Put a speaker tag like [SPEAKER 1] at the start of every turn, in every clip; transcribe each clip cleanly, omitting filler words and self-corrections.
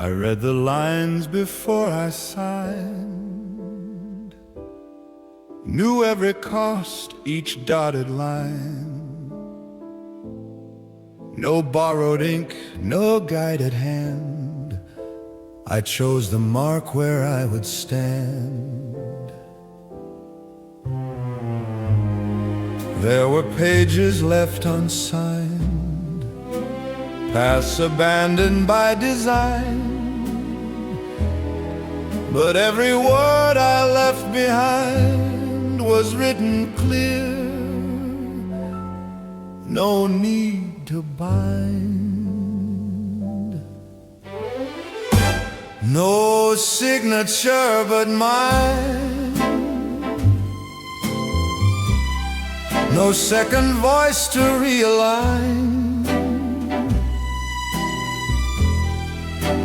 [SPEAKER 1] I read the lines before I signed, knew every cost, each dotted line. No borrowed ink, no guided hand, I chose the mark where I would stand. There were pages left unsigned, paths abandoned by design, but every word I left behind was written clear. No need to bind, no signature but mine, no second voice to realign.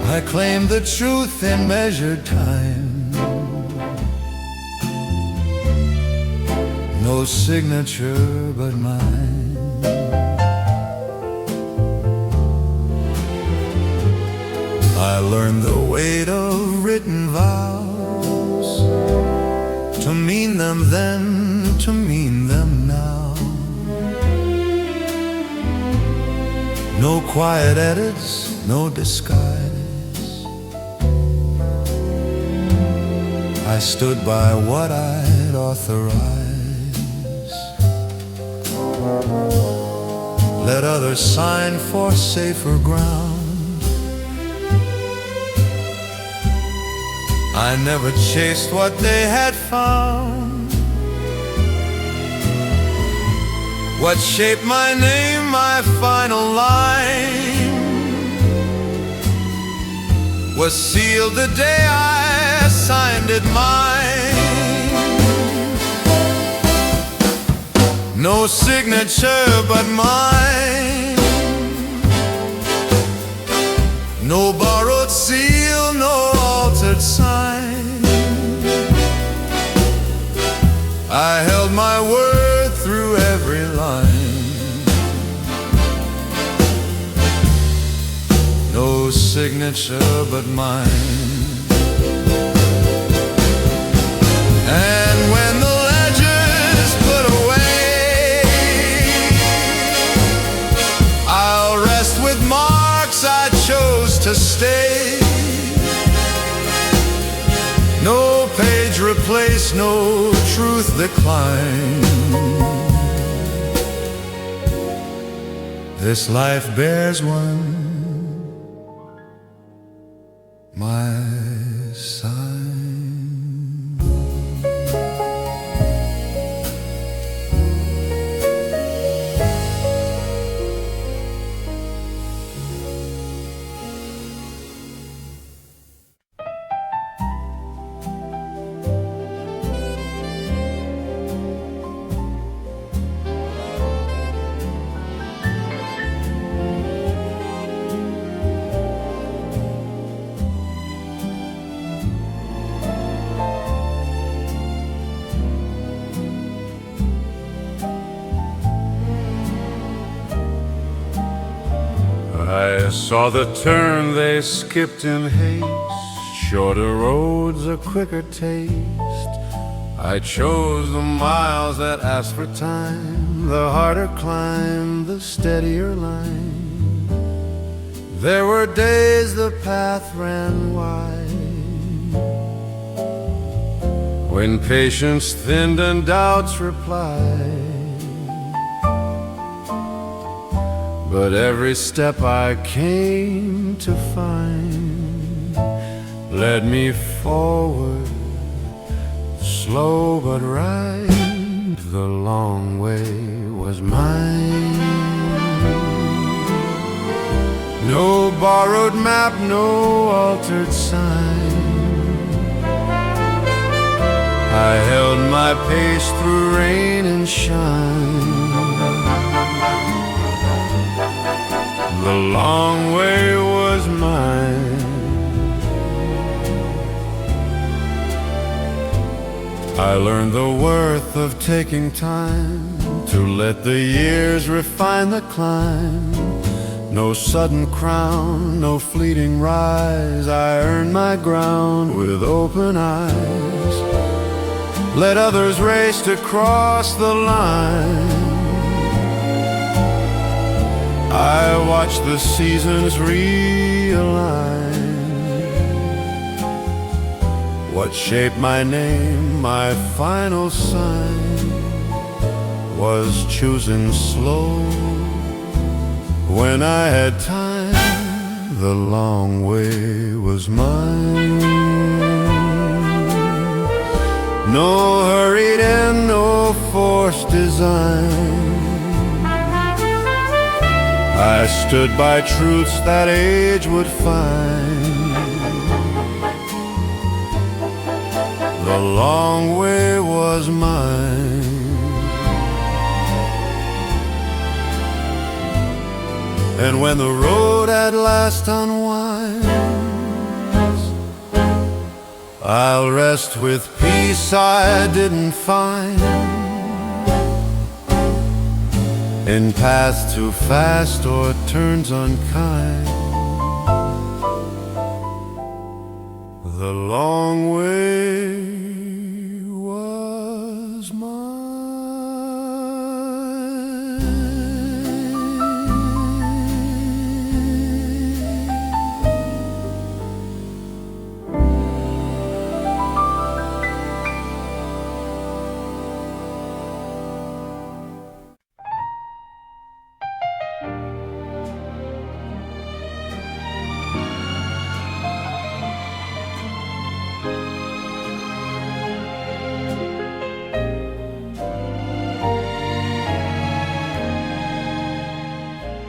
[SPEAKER 1] I claim the truth in measured time, no signature but mine. I learned the weight of written vows, to mean them then, to mean them now. No quiet edits, no disguise, I stood by what I'd authorized. Let others sign for safer ground. I never chased what they had found. What shaped my name, my final line, was sealed the day I signed it mine. No signature but mine, no borrowed seal, no altered sign. I held my word through every line. No signature but mine. And when the ledger's put away, I'll rest with marks I chose to stay. No page replaced, no truth declined. This life bears one, my sign. I saw the turn they skipped in haste, shorter roads, a quicker taste. I chose the miles that asked for time, the harder climb, the steadier line. There were days the path ran wide, when patience thinned and doubts replied. But every step I came to find led me forward, slow but right. The long way was mine. No borrowed map, no altered sign. I held my pace through rain and shine. The long way was mine. I learned the worth of taking time to let the years refine the climb. No sudden crown, no fleeting rise. I earn my ground with open eyes. Let others race to cross the line. I watch the seasons realign. What shaped my name, my final sign, was choosing slow. When I had time, the long way was mine. No hurried end, no forced design. I stood by truths that age would find. The long way was mine. And when the road at last unwinds, I'll rest with peace I didn't find in paths too fast or turns unkind. The long way was mine.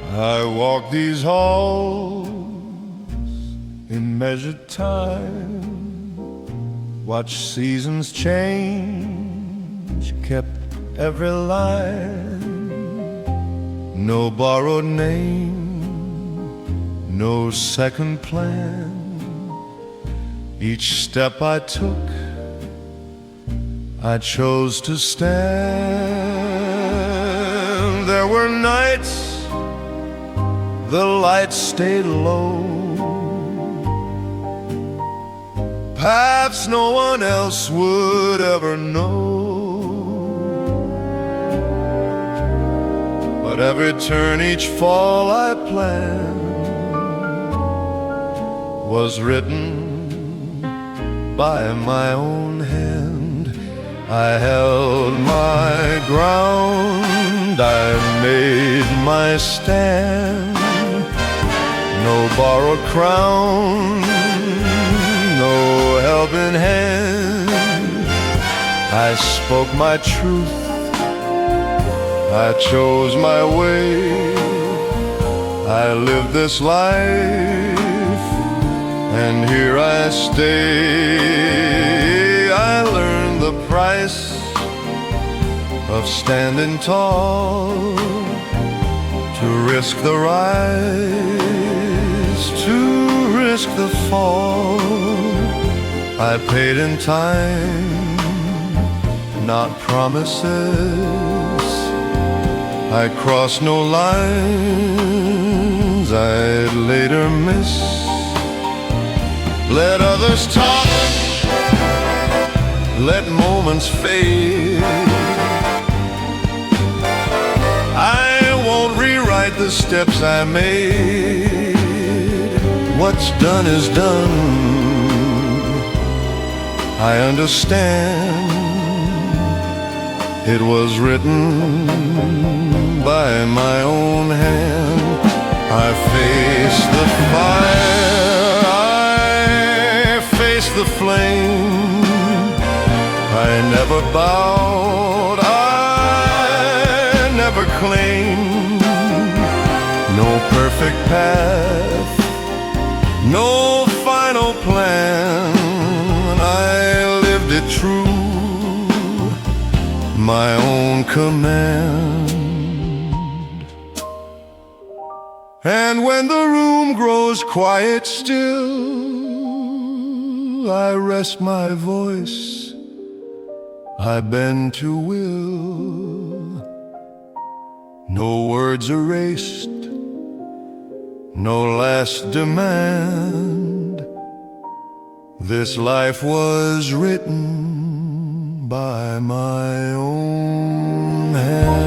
[SPEAKER 1] I walk these halls in measured time, watch seasons change, kept every line. No borrowed name, no second plan. Each step I took, I chose to stand. There were nights the lights stayed low, paths no one else would ever know. But every turn, each fall I planned was written by my own hand. I held my ground, I made my stand. No borrowed crown, no helping hand. I spoke my truth, I chose my way. I lived this life, and here I stay. I learned the price of standing tall, to risk the rise, to risk the fall. I paid in time, not promises. I crossed no lines I'd later miss. Let others talk, let moments fade. I won't rewrite the steps I made. What's done is done, I understand. It was written by my own hand. I faced the fire, I faced the flame. I never bowed, I never claimed. No perfect path, no final plan. I lived it true, my own command. And when the room grows quiet still, I rest my voice, I bend to will. No words erased, no less demand. This life was written by my own hand.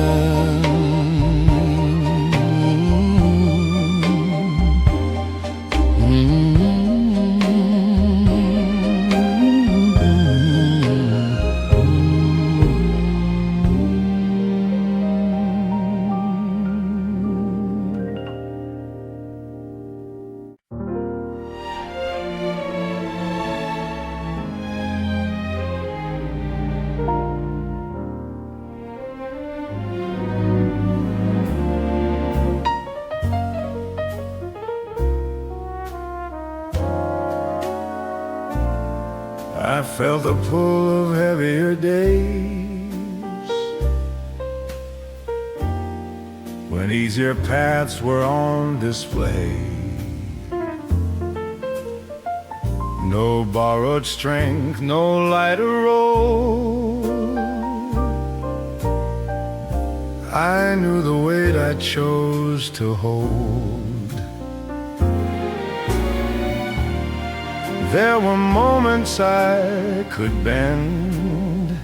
[SPEAKER 1] I felt the pull of heavier days, when easier paths were on display. No borrowed strength, no lighter road. I knew the weight I chose to hold. There were moments I could bend,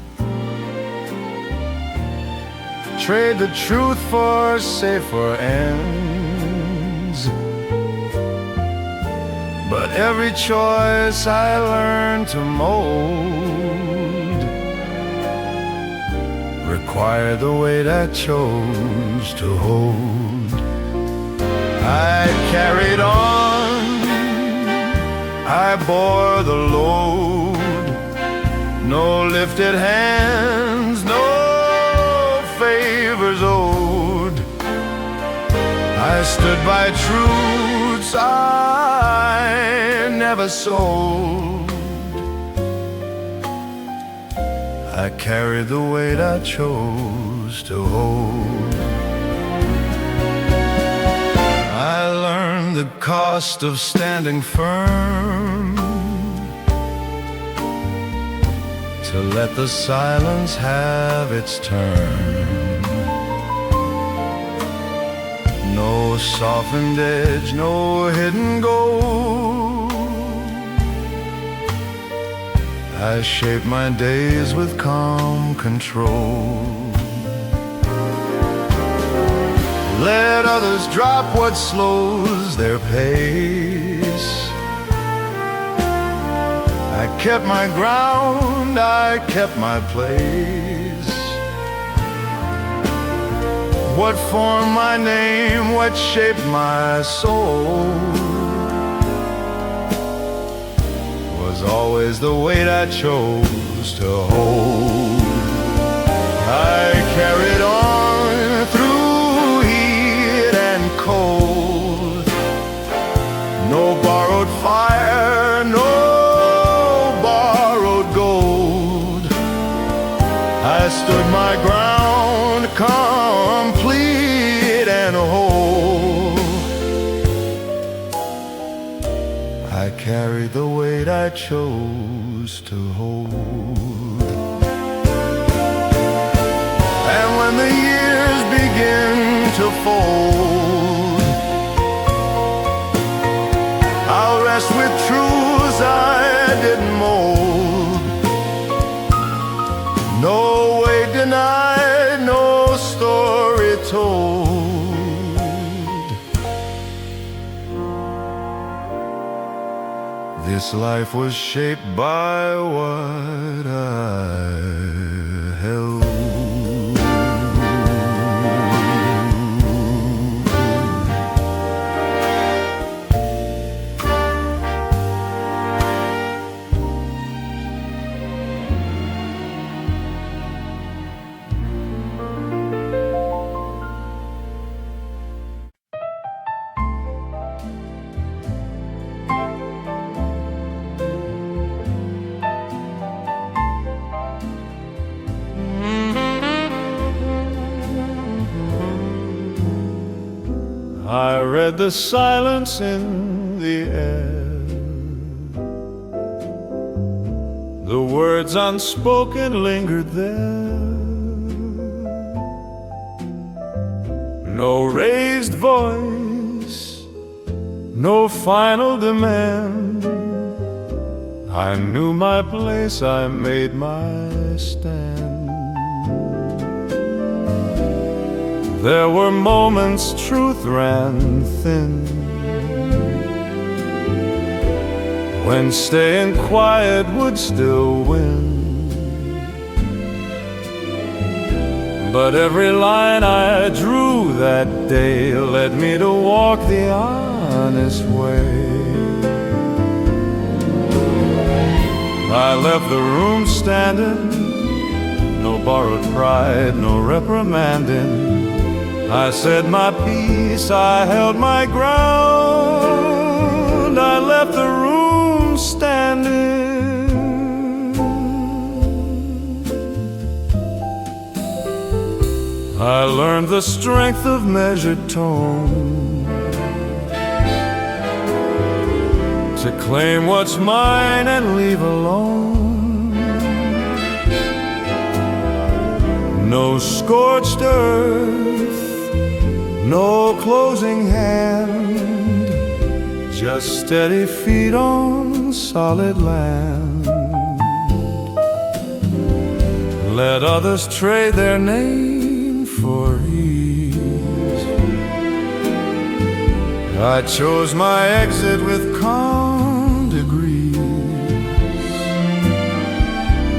[SPEAKER 1] trade the truth for safer ends. But every choice I learned to mold required the weight I chose to hold. I carried on, I bore the load, no lifted hands, no favors owed. I stood by truths I never sold. I carried the weight I chose to hold. I learned the cost of standing firm, to let the silence have its turn. No softened edge, no hidden gold. I shape my days with calm control. Let others drop what slows their pace. I kept my ground, I kept my place. What formed my name, what shaped my soul, was always the weight I chose to hold. I carried on through heat and cold. No borrowed fire, no borrowed gold. I stood my ground, complete and whole. I carried the weight I chose to hold. And when the years begin to fold, I'll rest with truths I didn't mold. No weight denied, no story told. This life was shaped by what I held. I read the silence in the air, the words unspoken lingered there. No raised voice, no final demand. I knew my place, I made my stand. There were moments truth ran thin, when staying quiet would still win. But every line I drew that day led me to walk the honest way. I left the room standing, no borrowed pride, no reprimanding. I said my piece, I held my ground. I left the room standing. I learned the strength of measured tone, to claim what's mine and leave alone. No scorched earth, no closing hand, just steady feet on solid land. Let others trade their name for ease. I chose my exit with calm degrees.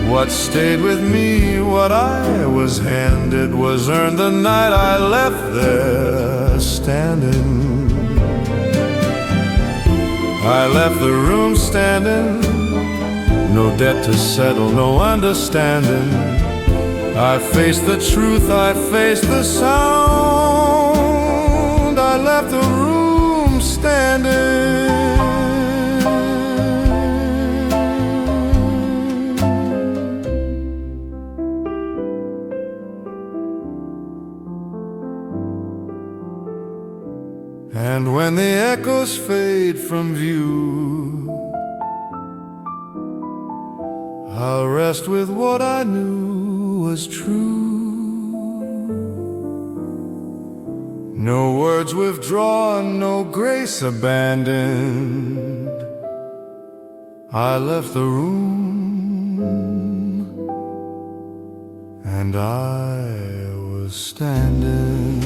[SPEAKER 1] What stayed with me, what I was handed, was earned the night I left there standing. I left the room standing, no debt to settle, no understanding. I faced the truth, I faced the sound. I left the room standing. And when the echoes fade from view, I'll rest with what I knew was true. No words withdrawn, no grace abandoned. I left the room, and I was standing.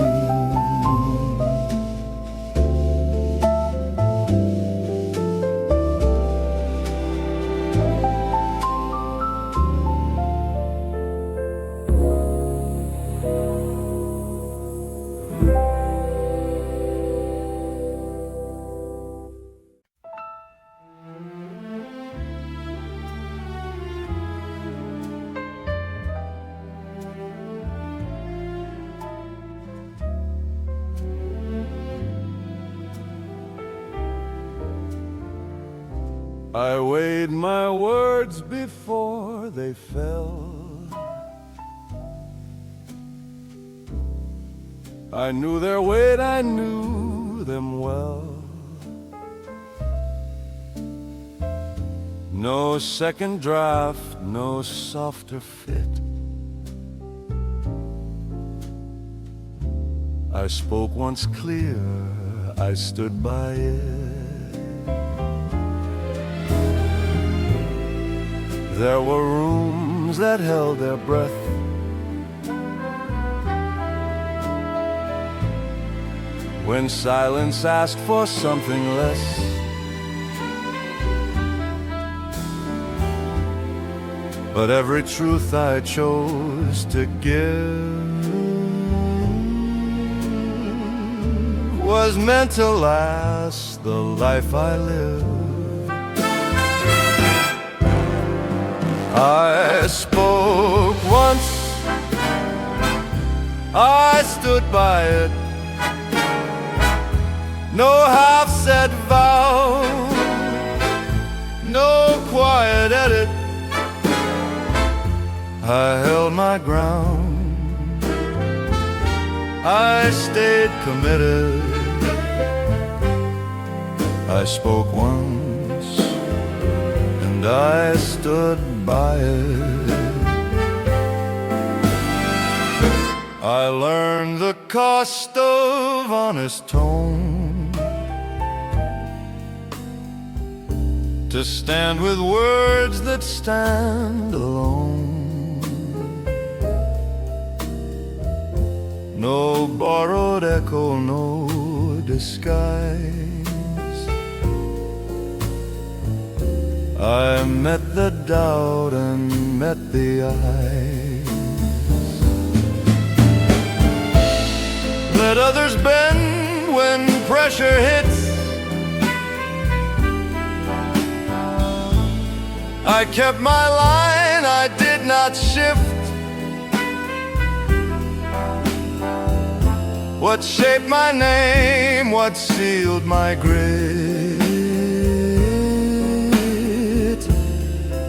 [SPEAKER 1] I weighed my words before they fell. I knew their weight, I knew them well. No second draft, no softer fit. I spoke once clear, I stood by it. There were rooms that held their breath, when silence asked for something less. But every truth I chose to give was meant to last the life I live. I spoke once, I stood by it. No half-said vow, no quiet edit. I held my ground, I stayed committed. I spoke once, and I stood by it. I learned the cost of honest tone, to stand with words that stand alone. No borrowed echo, no disguise. I met the doubt and met the eyes. Let others bend when pressure hits. I kept my line, I did not shift. What shaped my name, what sealed my grit,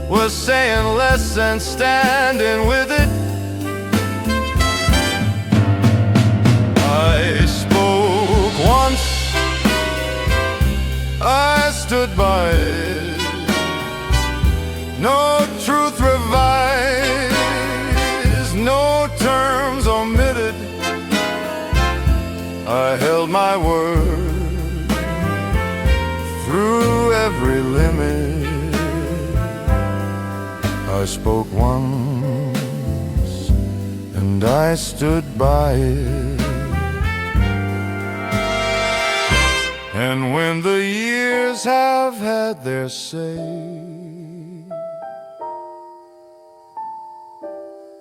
[SPEAKER 1] was saying less and standing with it. I spoke once, I stood by it. No truth revised, no terms omitted. I held my word through every limit. I spoke once, and I stood by it. And when the years have had their say,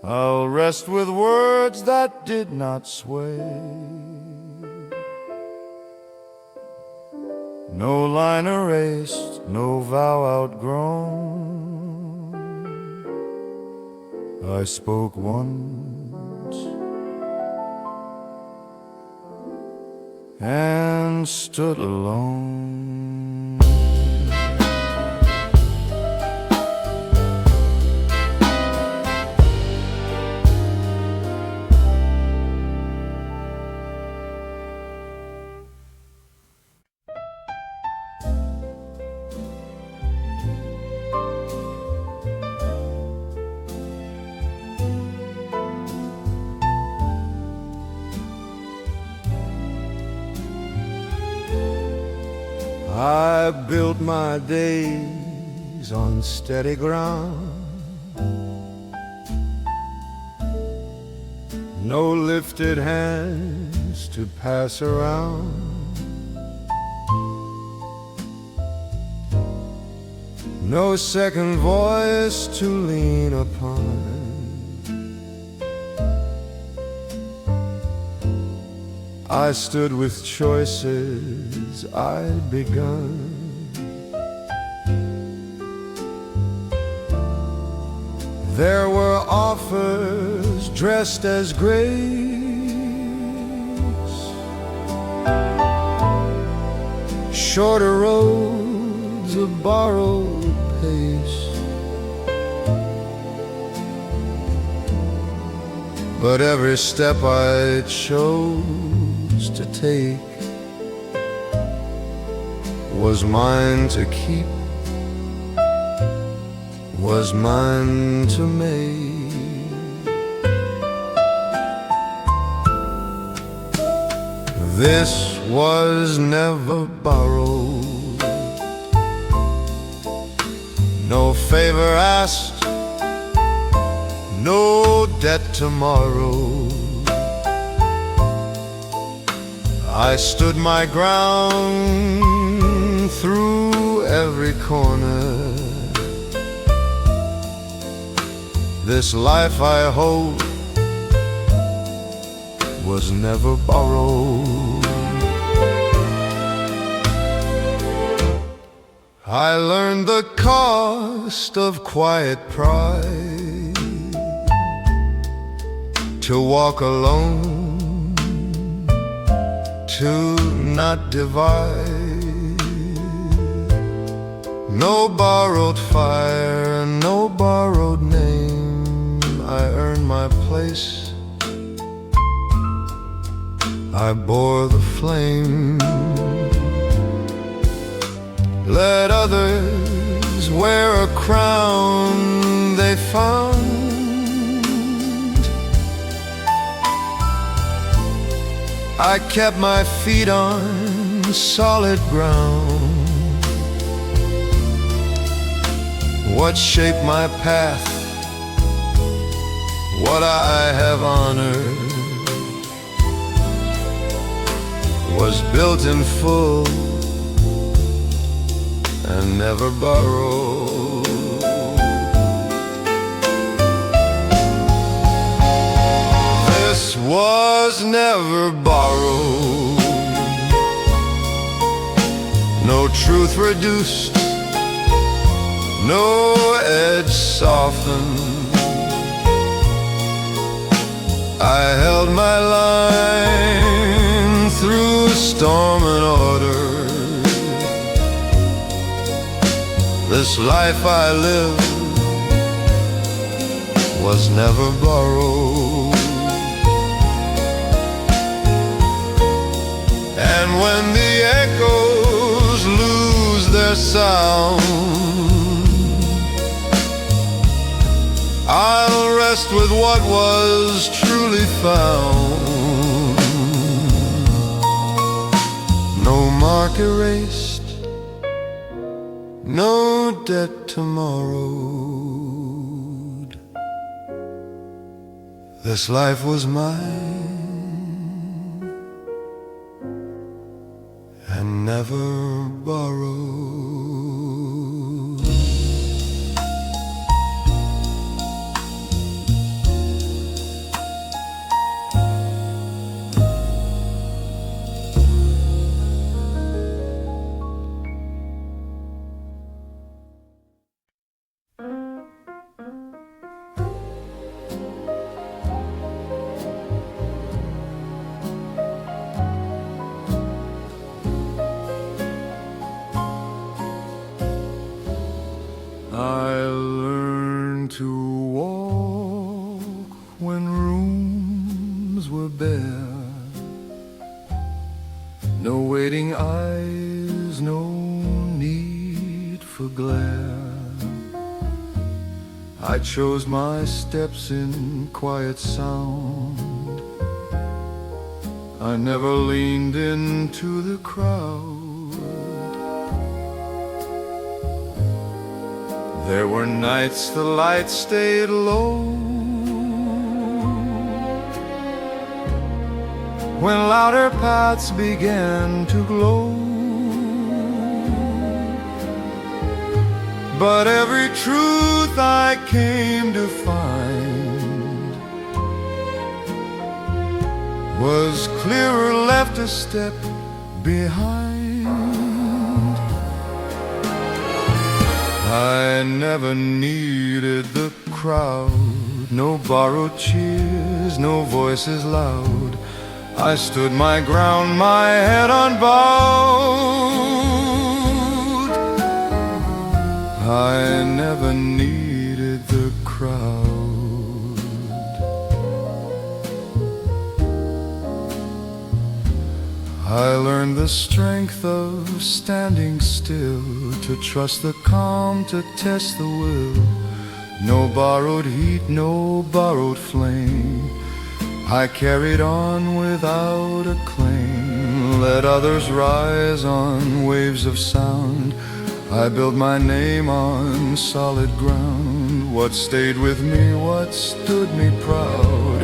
[SPEAKER 1] I'll rest with words that did not sway. No line erased, no vow outgrown. I spoke once and stood alone. I built my days on steady ground. No lifted hands to pass around. No second voice to lean upon. I stood with choices I'd begun. There were offers dressed as grace, shorter roads, a borrowed pace. But every step I chose to take was mine to keep, was mine to make. This was never borrowed, no favor asked, no debt tomorrow. I stood my ground through every corner. This life I hold was never borrowed. I learned the cost of quiet pride, to walk alone, to not divide. No borrowed fire, no borrowed name. I earned my place, I bore the flame. Let others wear a crown they found. I kept my feet on solid ground. what shaped my path, what I have honored, was built in full and never borrowed. This was never borrowed, no truth reduced, no edge softened. I held my line through storm and order. This life I live was never borrowed. And when the echoes lose their sound, I'll rest with what was truly found. No mark erased, no debt tomorrowed. This life was mine and never borrowed. I learned to walk when rooms were bare. No waiting eyes, no need for glare. I chose my steps in quiet sound. I never leaned into the crowd. There were nights the light stayed low, when louder paths began to glow. But every truth I came to find was clearer left a step behind. I never needed the crowd, no borrowed cheers, no voices loud. I stood my ground, my head unbowed. I never needed the crowd. I learned the strength of standing still, to trust the calm, to test the will. No borrowed heat, no borrowed flame. I carried on without a claim. Let others rise on waves of sound. I built my name on solid ground. What stayed with me, what stood me proud,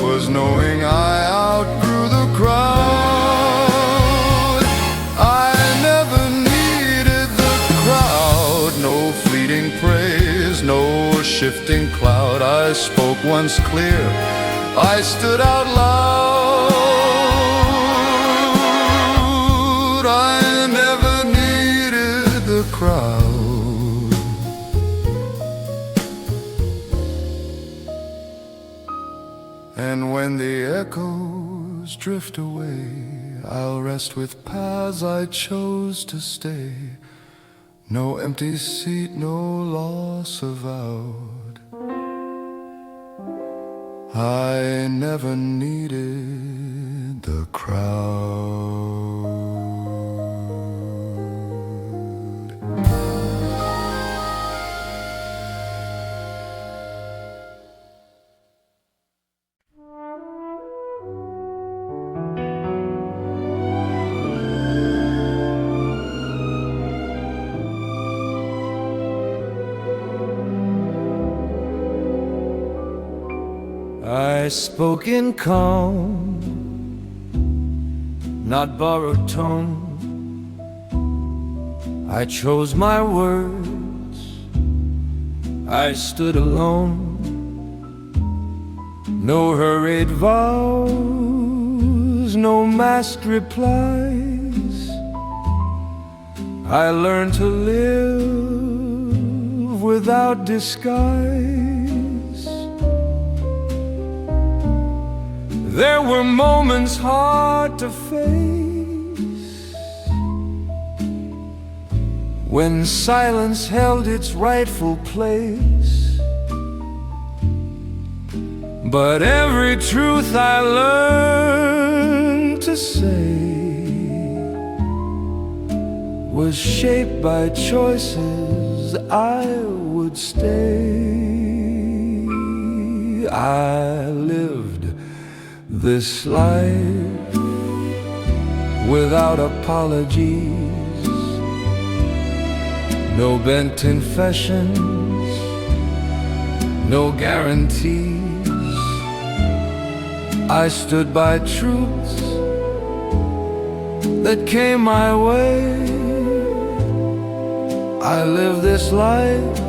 [SPEAKER 1] was knowing I outgrew the crowd. I never needed the crowd, no fleeting praise, no shifting cloud. I spoke once clear, I stood out loud. I never needed the crowd. And when the echoes drift away, I'll rest with paths I chose to stay. No empty seat, no loss avowed. I never needed the crowd. I spoke in calm, not borrowed tone. I chose my words, I stood alone. No hurried vows, no masked replies. I learned to live without disguise. There were moments hard to face, when silence held its rightful place. But every truth I learned to say was shaped by choices I would stay. I lived this life without apologies, no bent confessions, no guarantees. I stood by truths that came my way. I live this life,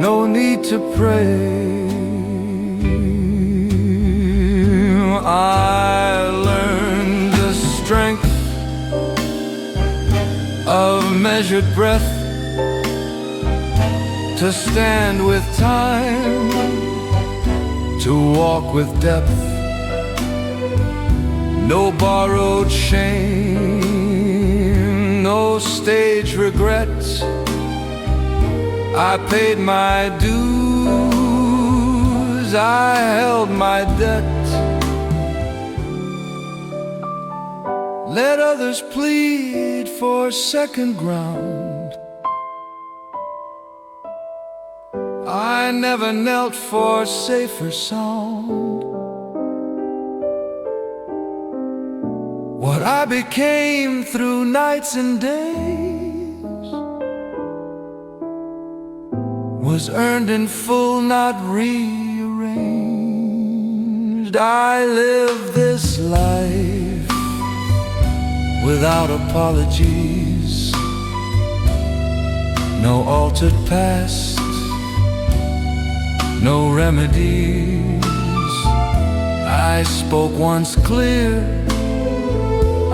[SPEAKER 1] no need to pray. I learned the strength of measured breath, to stand with time, to walk with depth. No borrowed shame, no stage regrets. I paid my dues, I held my debt. Let others plead for second ground. I never knelt for safer sound. What I became through nights and days was earned in full, not rearranged. I live this life without apologies, no altered past, no remedies. I spoke once clear,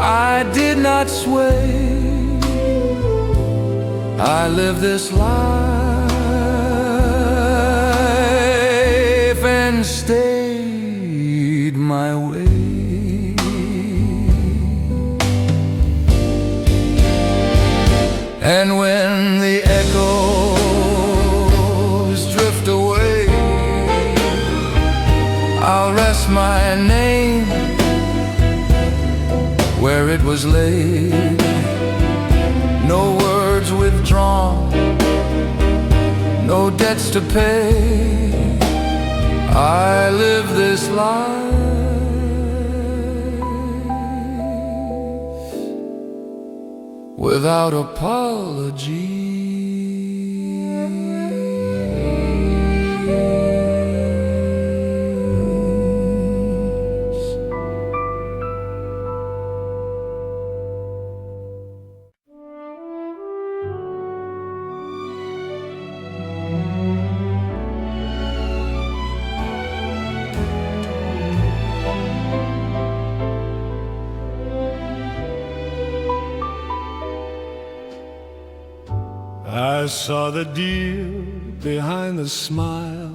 [SPEAKER 1] I did not sway. I live this life and stayed my way. And when the echoes drift away, I'll rest my name where it was laid. No words withdrawn, no debts to pay. I live this life without apology. I saw the deal behind the smile,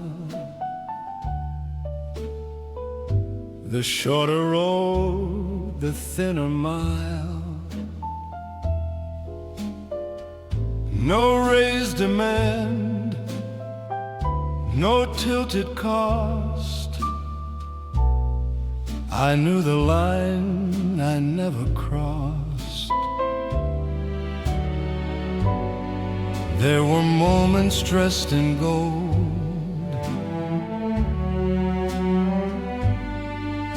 [SPEAKER 1] the shorter road, the thinner mile. No raised demand, no tilted cost. I knew the line I never crossed. There were moments dressed in gold,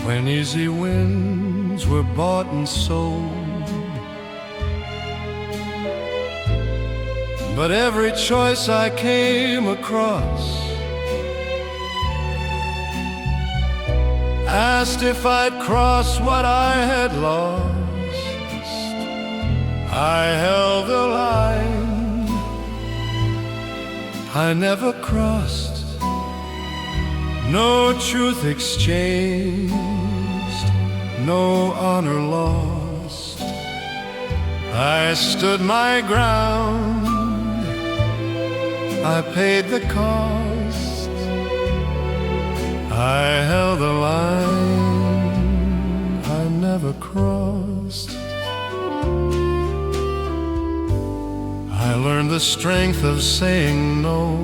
[SPEAKER 1] when easy wins were bought and sold. But every choice I came across asked if I'd cross what I had lost. I held the line I never crossed, no truth exchanged, no honor lost. I stood my ground, I paid the cost. I held the line I never crossed. I learned the strength of saying no,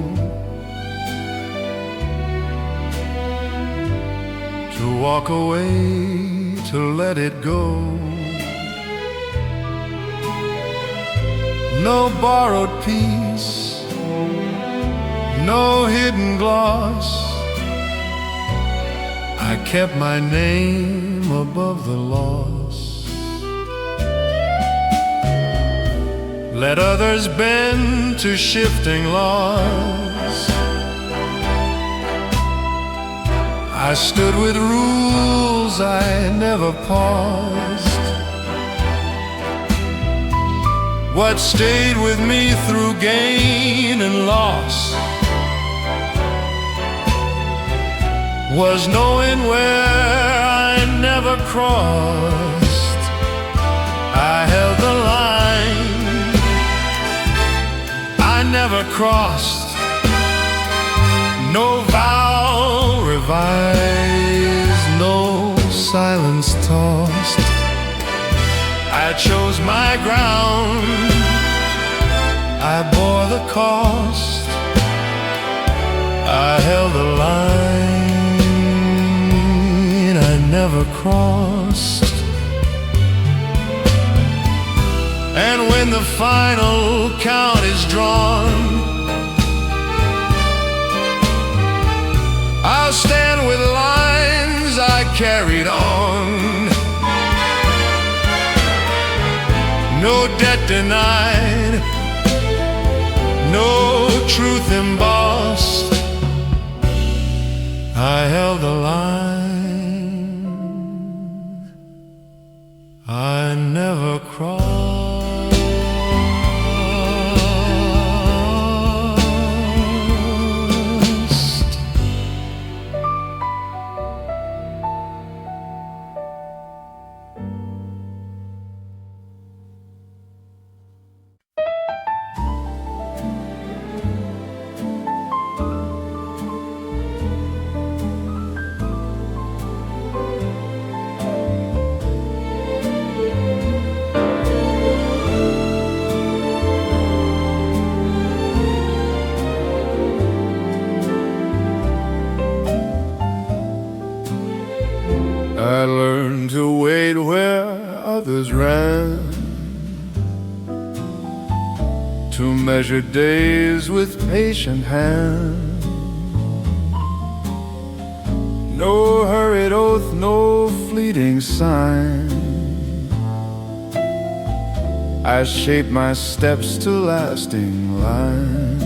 [SPEAKER 1] to walk away, to let it go. No borrowed peace, no hidden gloss. I kept my name above the loss. Let others bend to shifting laws. I stood with rules I never paused. What stayed with me through gain and loss was knowing where I never crossed. I held the line I never crossed. No vow revised, no silence tossed. I chose my ground, I bore the cost. I held the line I never crossed. And when the final count is drawn, I'll stand with lines I carried on. No debt denied, no truth embossed. I held the line I never crossed. I learned to wait where others ran, to measure days with patient hand. No hurried oath, no fleeting sign. I shaped my steps to lasting lines.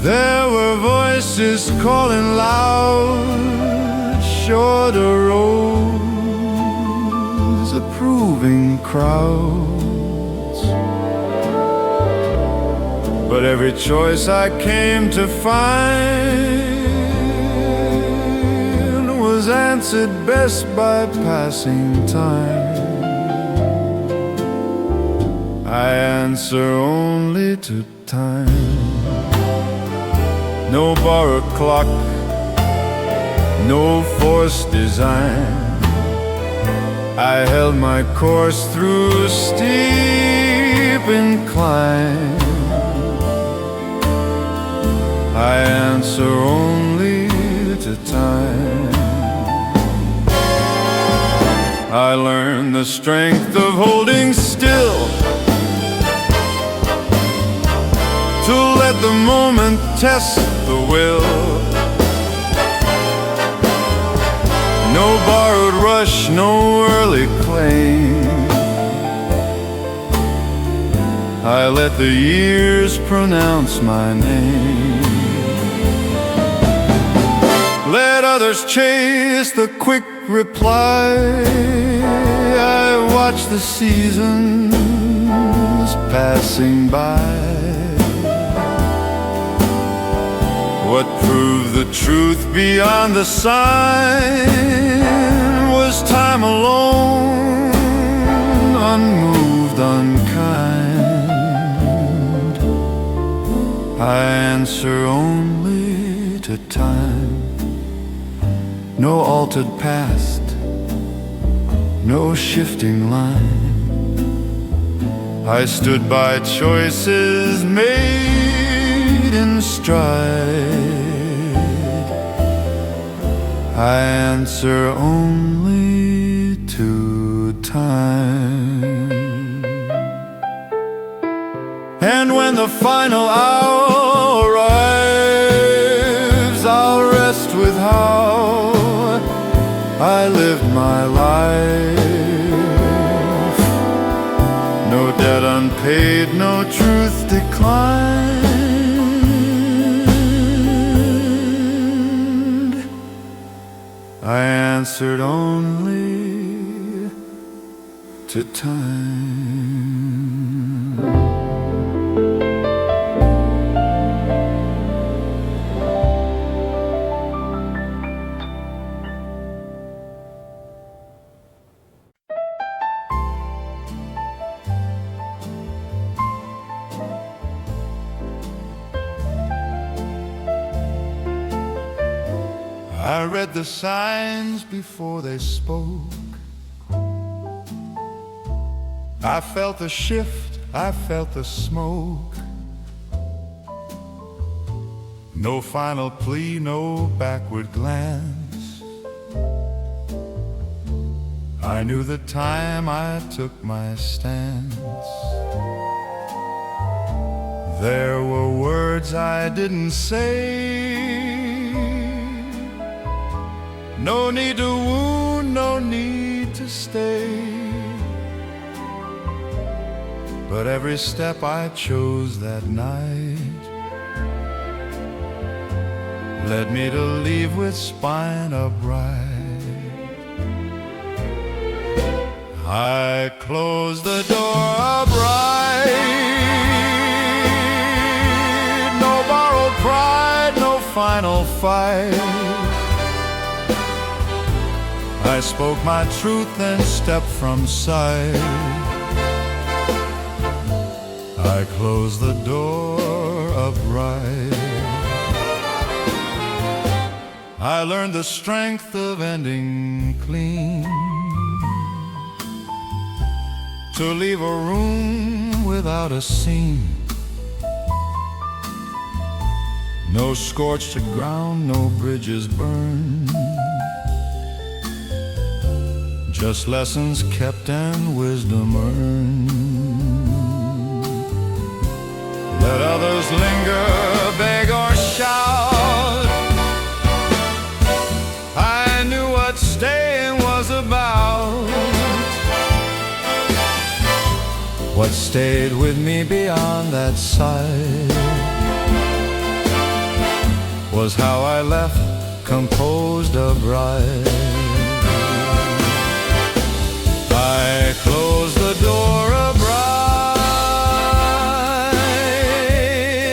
[SPEAKER 1] There were voices calling loud, shorter roads, approving crowds. But every choice I came to find was answered best by passing time. I answer only to time. No borrowed clock, no forced design. I held my course through steep incline. I answer only to time. I learned the strength of holding still, to let the moment test the will. No borrowed rush, no early claim. I let the years pronounce my name. let others chase the quick reply. I watch the seasons passing by. What proved the truth beyond the sign was time alone, unmoved, unkind. I answer only to time. No altered past, no shifting line. I stood by choices made in stride. I answer only to time. And when the final hour arrives, I'll rest with how I lived my life. No debt unpaid, no truth declined. I answered only to time. I read the signs before they spoke. I felt the shift, I felt the smoke. No final plea, no backward glance. I knew the time I took my stance. There were words I didn't say. No need to wound, no need to stay. But every step I chose that night led me to leave with spine upright. I closed the door upright. No borrowed pride, no final fight. I spoke my truth and stepped from sight. I closed the door upright. I learned the strength of ending clean, to leave a room without a scene. No scorched ground, no bridges burned. Just lessons kept and wisdom earned. Let others linger, beg or shout. I knew what staying was about. What stayed with me beyond that sight was how I left composed upright. I closed the door upright.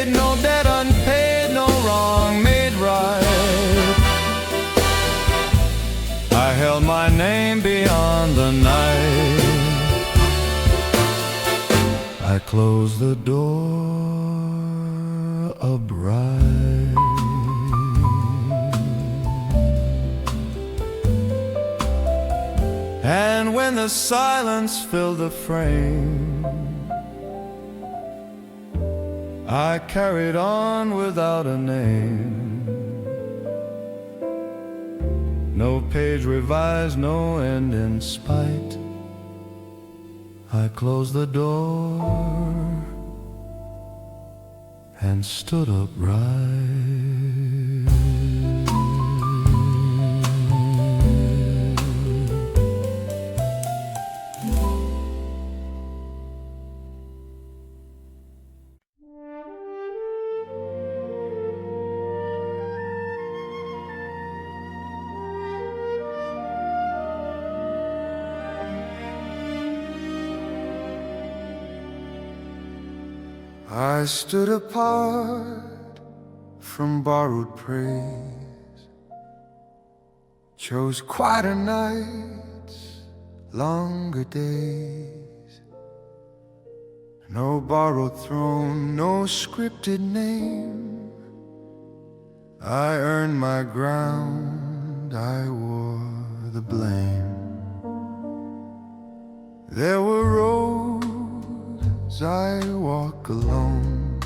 [SPEAKER 1] No debt unpaid, no wrong made right. I held my name beyond the night. I closed the door upright. And when the silence filled the frame, I carried on without a name. No page revised, no end in spite. I closed the door and stood upright. I stood apart from borrowed praise, chose quieter nights, longer days. No borrowed throne, no scripted name. I earned my ground, I wore the blame. There were roads I walk alone,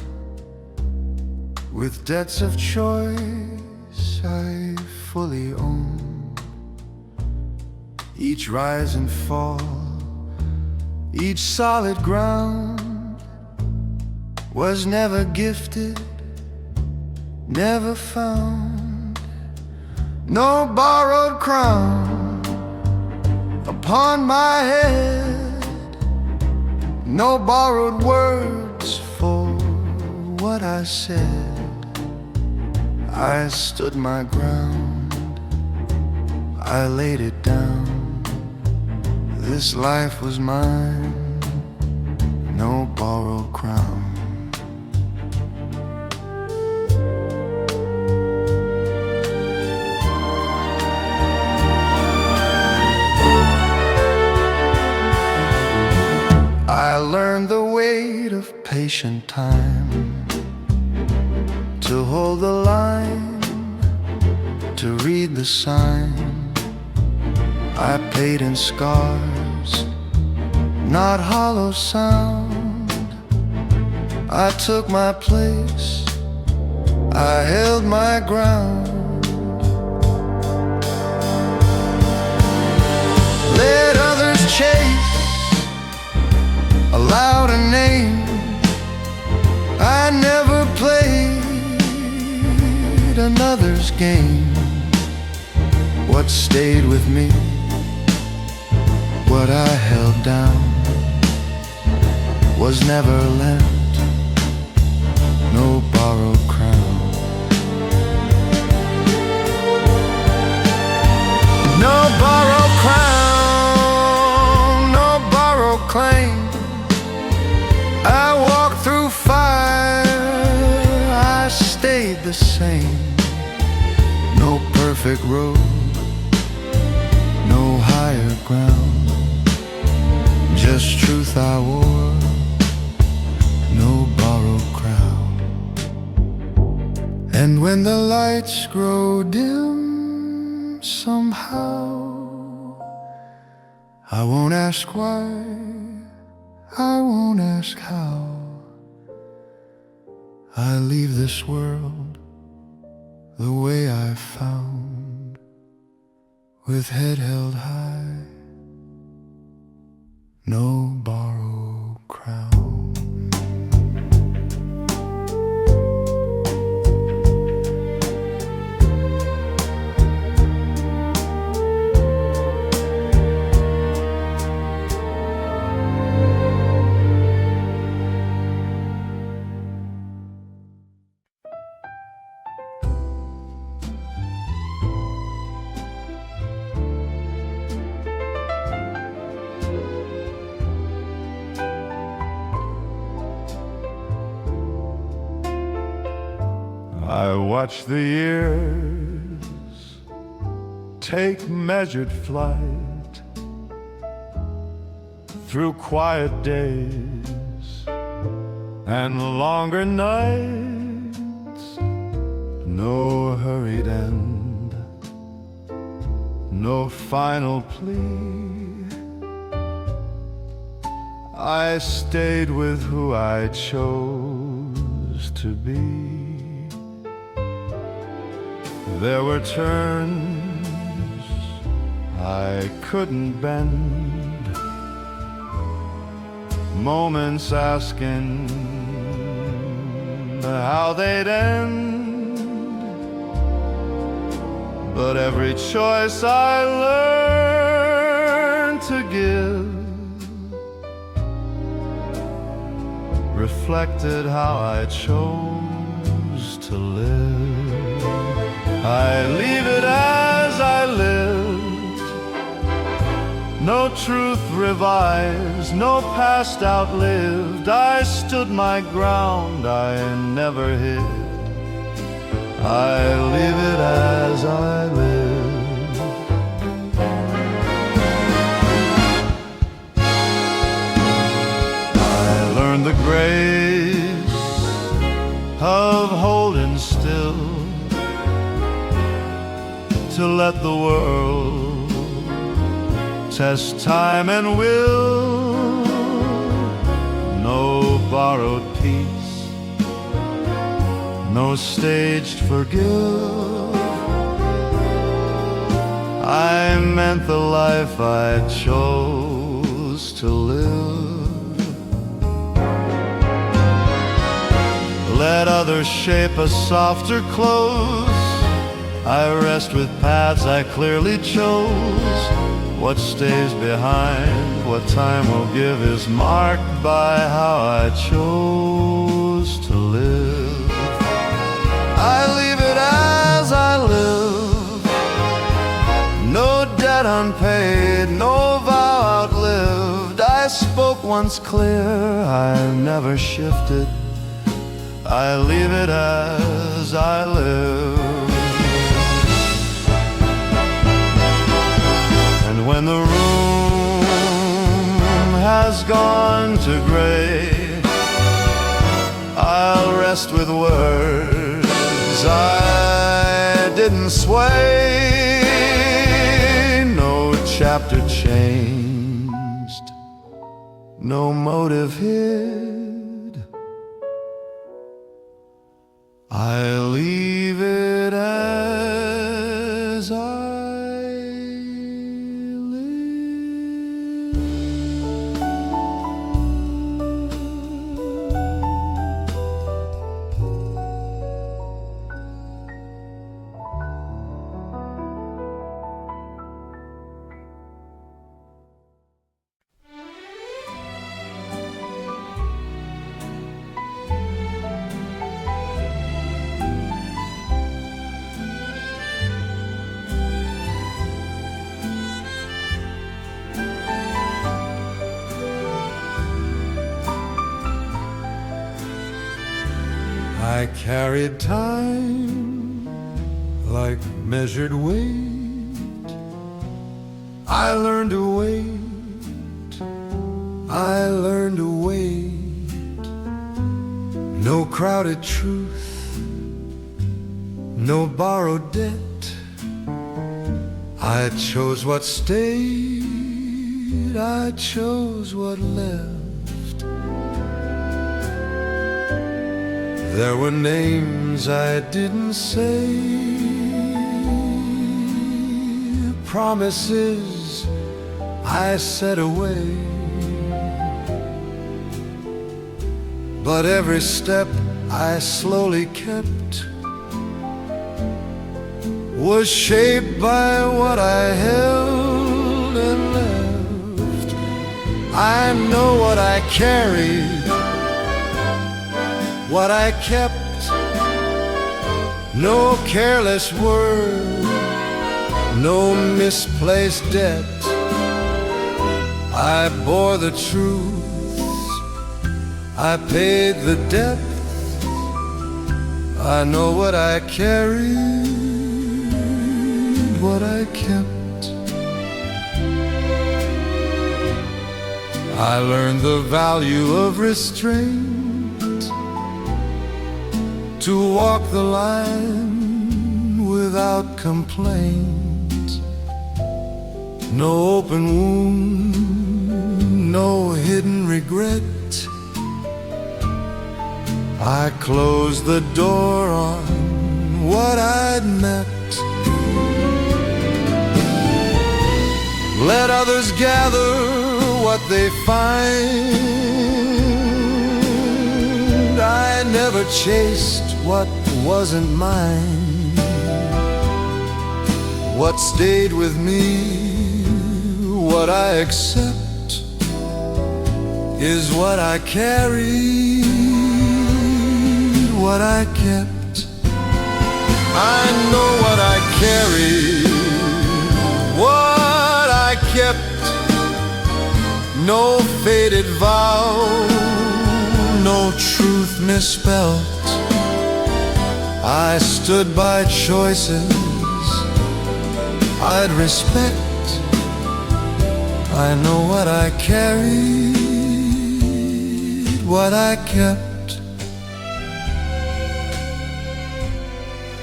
[SPEAKER 1] with debts of choice I fully own. Each rise and fall, each solid ground was never gifted, never found. No borrowed crown upon my head, no borrowed words for what I said. I stood my ground, I laid it down. This life was mine, no borrowed crown. I learned the weight of patient time, to hold the line, to read the sign. I paid in scars, not hollow sound. I took my place, I held my ground. Let others chase, allowed a name. I never played another's game. What stayed with me, what I held down, was never lent, no borrowed crown. No borrowed crown, no borrowed claim. I walked through fire, I stayed the same. No perfect road, no higher ground, just truth I wore, no borrowed crown. And when the lights grow dim somehow, I won't ask why, I won't ask how. I leave this world the way I found, with head held high, no borrowed crown. I watch the years take measured flight through quiet days and longer nights. No hurried end, no final plea. I stayed with who I chose to be. There were turns I couldn't bend, moments asking how they'd end. But every choice I learned to give reflected how I chose to live. I leave it as I lived, no truth revised, no past outlived. I stood my ground, I never hid. I leave it as I live. I learned the grace of holding still, to let the world test time and will. No borrowed peace, no staged forgive. I meant the life I chose to live. Let others shape a softer close. I rest with paths I clearly chose. What stays behind, what time will give, is marked by how I chose to live. I leave it as I live. No debt unpaid, no vow outlived. I spoke once clear, I never shifted. I leave it as I live. When the room has gone to gray, I'll rest with words I didn't sway. No chapter changed, no motive hid. I leave it as I I carried time like measured weight. I learned to wait, I learned to wait. No crowded truth, no borrowed debt. I chose what stayed, I chose what left. There were names I didn't say, promises I said away. But every step I slowly kept was shaped by what I held and left. I know what I carried, what I kept, no careless word, no misplaced debt. I bore the truth, I paid the debt. I know what I carried, what I kept. I learned the value of restraint, to walk the line without complaint. No open wound, no hidden regret. I closed the door on what I'd met. Let others gather what they find. I never chased what wasn't mine. What stayed with me, what I accept, is what I carried, what I kept. I know what I carried, what I kept. no faded vow, no truth misspelt. I stood by choices I'd respect. I know what I carried, what I kept.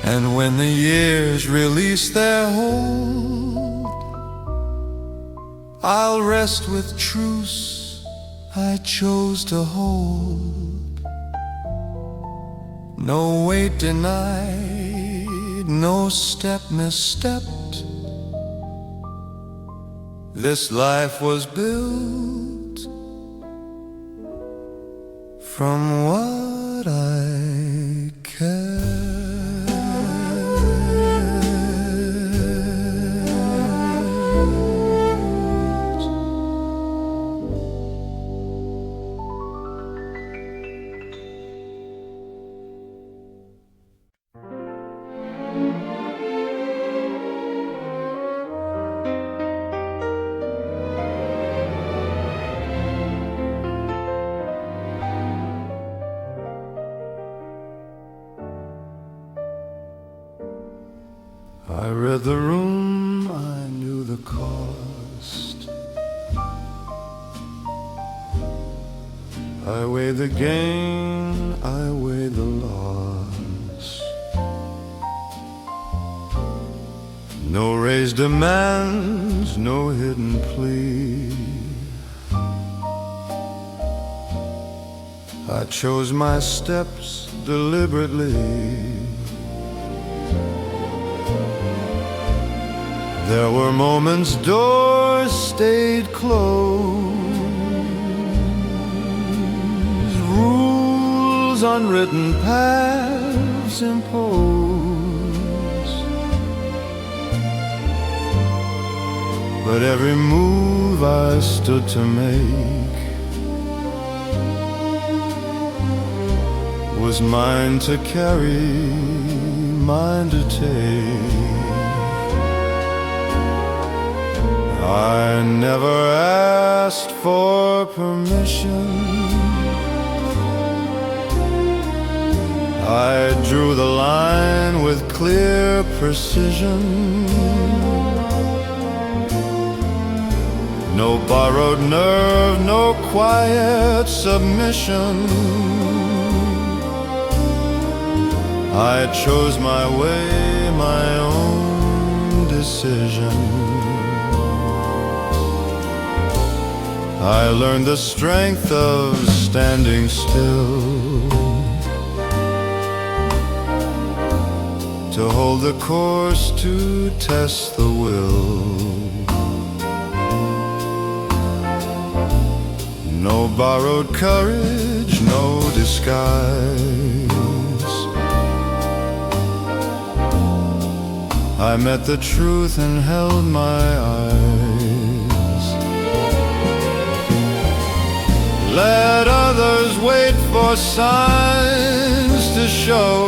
[SPEAKER 1] And when the years release their hold, I'll rest with truths I chose to hold. No weight denied, no step misstepped. This life was built from what I kept. I read the room, I knew the cost. I weighed the gain, I weighed the loss. No raised demands, no hidden plea. I chose my steps deliberately. There were moments doors stayed closed, rules unwritten, paths imposed. But every move I stood to make was mine to carry, mine to take. I never asked for permission. I drew the line with clear precision. No borrowed nerve, no quiet submission. I chose my way, my own decision. I learned the strength of standing still, to hold the course, to test the will. No borrowed courage, no disguise. I met the truth and held my eyes. Let others wait for signs to show.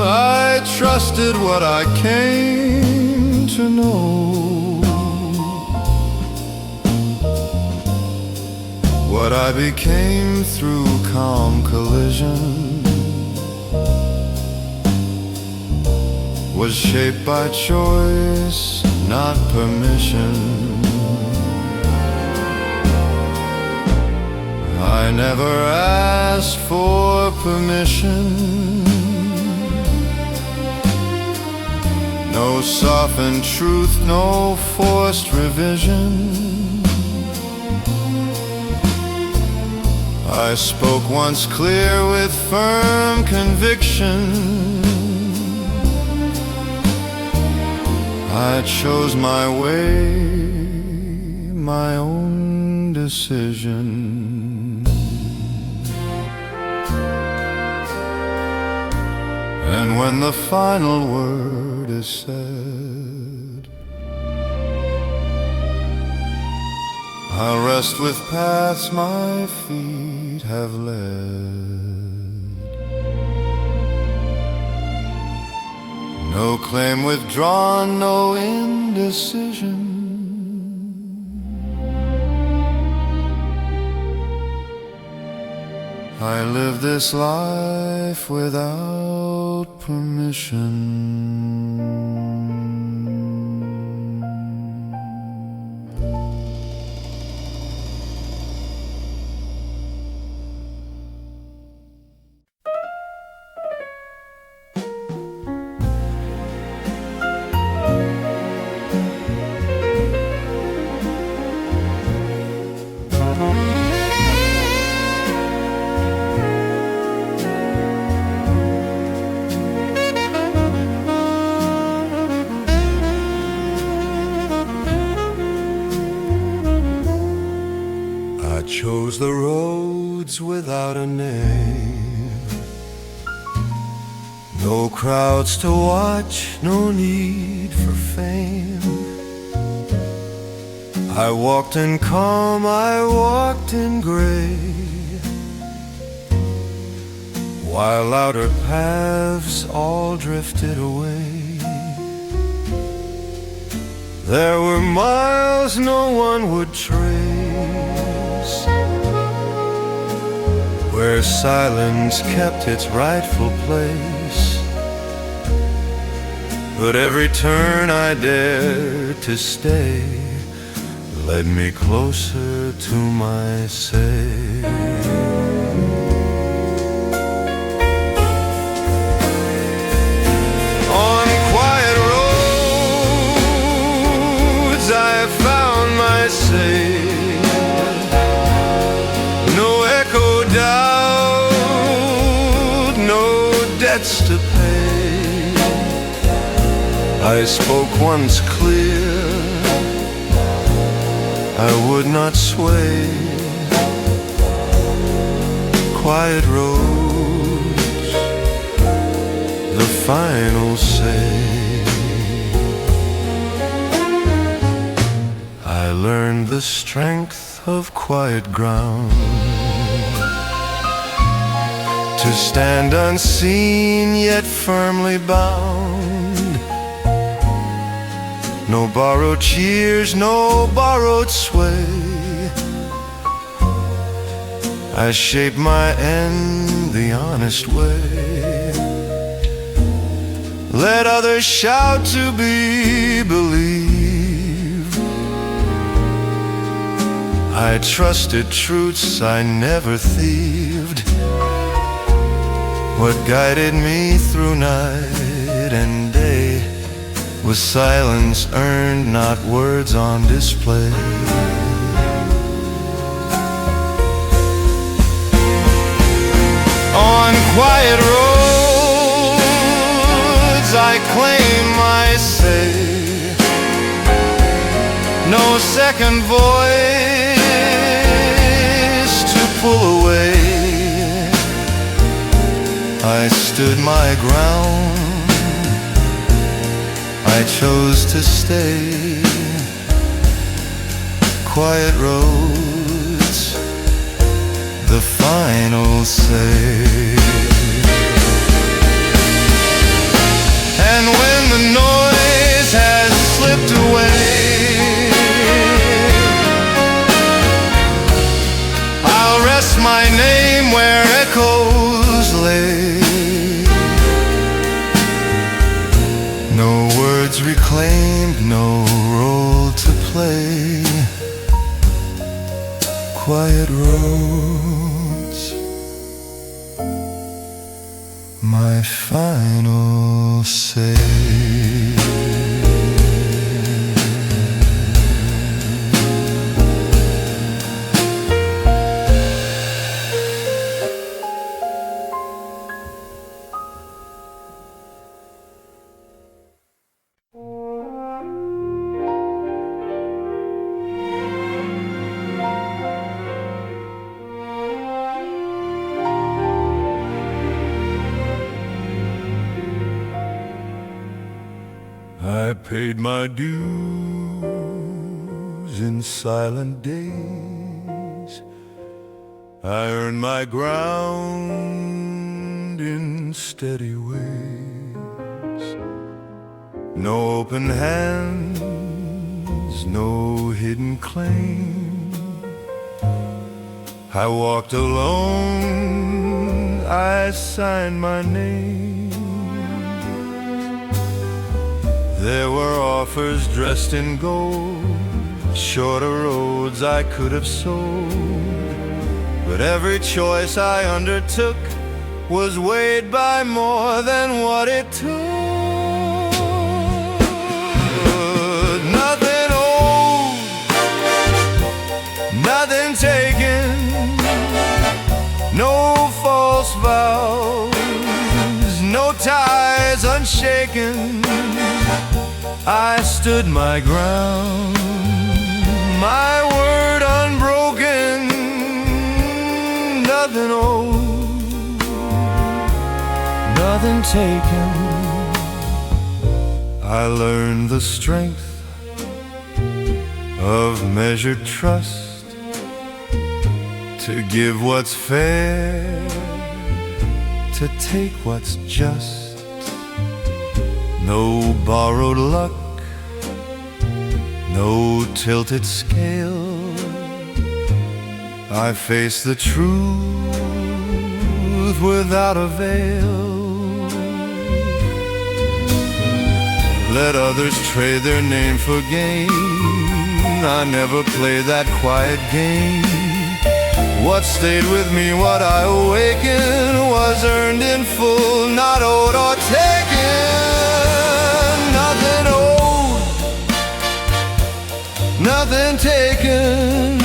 [SPEAKER 1] I trusted what I came to know. What I became through calm collision was shaped by choice, not permission. I never asked for permission. No softened truth, no forced revision. I spoke once clear with firm conviction. I chose my way, my own decision. And when the final word is said, I'll rest with paths my feet have led. No claim withdrawn, no indecision. I live this life without permission. I chose the roads without a name. No crowds to watch, no need for fame. I walked in calm, I walked in gray, while outer paths all drifted away. There were miles no one would trace, where silence kept its rightful place. But every turn I dared to stay led me closer to my say. On quiet roads I found my say. No echo doubt, no debts to pay. I spoke once clear, I would not sway. Quiet roads, the final say. I learned the strength of quiet ground, to stand unseen yet firmly bound. No borrowed cheers, no borrowed sway. I shape my end the honest way. Let others shout to be believed. I trusted truths I never thieved. What guided me through night and day was silence earned, not words on display. On quiet roads I claim my say. No second voice to pull away. I stood my ground, I chose to stay. Quiet roads, the final say. And when the noise has slipped away, I'll rest my name where echoes lay. No words reclaimed, no role to play. Quiet roads, my final say. I paid my dues in silent days. I earned my ground in steady ways. No open hands, no hidden claim. I walked alone, I signed my name. There were offers dressed in gold, shorter roads I could have sold, but every choice I undertook was weighed by more than what it took. Nothing owed, nothing taken, no false vows, no ties unshaken. I stood my ground, my word unbroken. Nothing owed, nothing taken. I learned the strength of measured trust, to give what's fair, to take what's just. No borrowed luck, no tilted scale. I face the truth without a veil. Let others trade their name for gain. I never played that quiet game. What stayed with me, what I awakened, was earned in full, not owed or taken. Nothing owed, nothing taken,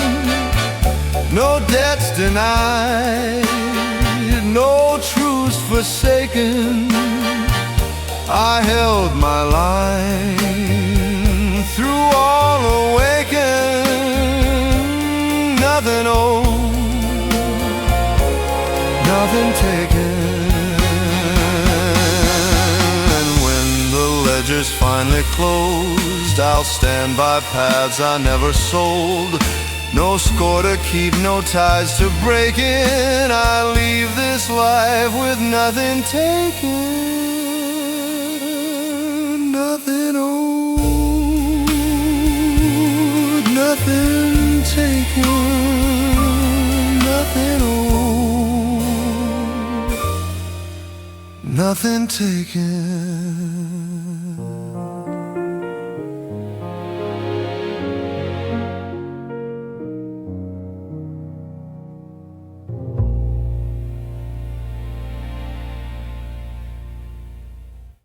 [SPEAKER 1] no debts denied, no truths forsaken. I held my line, through all awakened. Nothing owed, nothing taken. And when the ledger's finally closed, I'll stand by paths I never sold. No score to keep, no ties to break in. I leave this life with nothing taken. Nothing owed, nothing taken. Nothing owed, nothing taken.